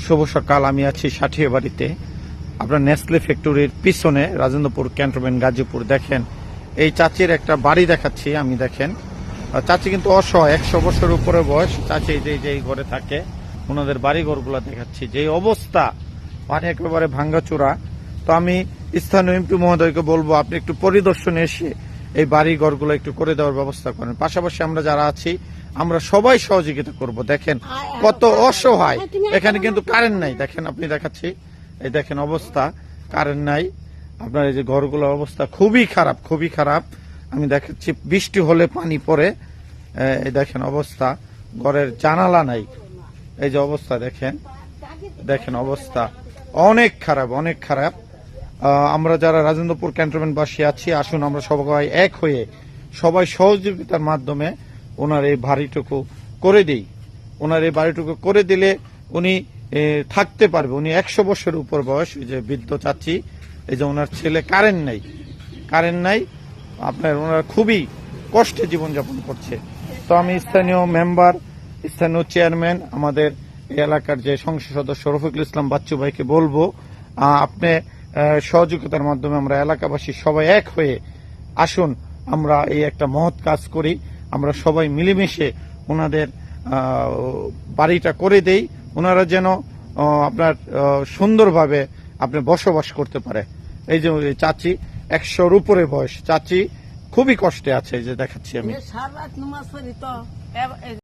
শুভ সকাল। আমি আছি সাঠিয়াবাড়িতে, আপনার নেসলে ফ্যাক্টরির পিছনে, রাজেন্দ্রপুর ক্যান্টনমেন্ট, গাজীপুর। দেখেন এই চাচির একটা বাড়ি দেখাচ্ছি আমি। দেখেন চাচি কিন্তু অসহায়, 100 বছরের উপরে বয়স। চাচি যে ঘরে থাকে, ওনাদের বাড়ি ঘরগুলো দেখাচ্ছি, যে অবস্থা, মানে একেবারে ভাঙ্গাচোরা। তো আমি স্থানীয় এমপি মহোদয়কে বলবো, আপনি একটু পরিদর্শনে এসে এই বাড়ি ঘরগুলো একটু করে দেওয়ার ব্যবস্থা করেন। পাশাপাশি আমরা যারা আছি, আমরা সবাই সহযোগিতা করব। দেখেন কত অসহায়, এখানে কিন্তু কারেন্ট নাই। দেখেন, আপনি দেখাচ্ছি, এই দেখেন অবস্থা, কারেন্ট নাই। আপনার এই যে ঘরগুলোর অবস্থা খুবই খারাপ, খুবই খারাপ। আমি দেখাচ্ছি, বৃষ্টি হলে পানি পড়ে। এই দেখেন অবস্থা, ঘরের জানালা নাই। এই যে অবস্থা দেখেন, দেখেন অবস্থা অনেক খারাপ, অনেক খারাপ। আমরা যারা রাজেন্দ্রপুর ক্যান্টনমেন্টবাসী আছি, আসুন আমরা সবাই এক হয়ে, সবাই সহযোগিতার মাধ্যমে ওনার এই বাড়িটুকু করে দিই। ওনার এই বাড়িটুকু করে দিলে উনি থাকতে পারবে। উনি 100 বছরের উপর বয়স। এই যে বৃদ্ধ চাচি, এই যে ওনার ছেলে, কারেন্ট নাই, কারেন্ট নাই। আপনার ওনারা খুবই কষ্টে জীবনযাপন করছে। তো আমি স্থানীয় মেম্বার, স্থানীয় চেয়ারম্যান, আমাদের এই এলাকার যে সংসদ সদস্য রফিকুল ইসলাম বাচ্চু ভাইকে বলবো, আপনি সহযোগিতার মাধ্যমে আমরা এলাকাবাসী সবাই এক হয়ে আসুন, আমরা এই একটা মহৎ কাজ করি। আমরা সবাই মিলেমিশে ওনাদের বাড়িটা করে দেই, ওনারা যেন আপনার সুন্দরভাবে আপনি বসবাস করতে পারে। এই যে চাচি, 100-র উপরে বয়স চাচি, খুবই কষ্টে আছে। এই যে দেখাচ্ছি আমি।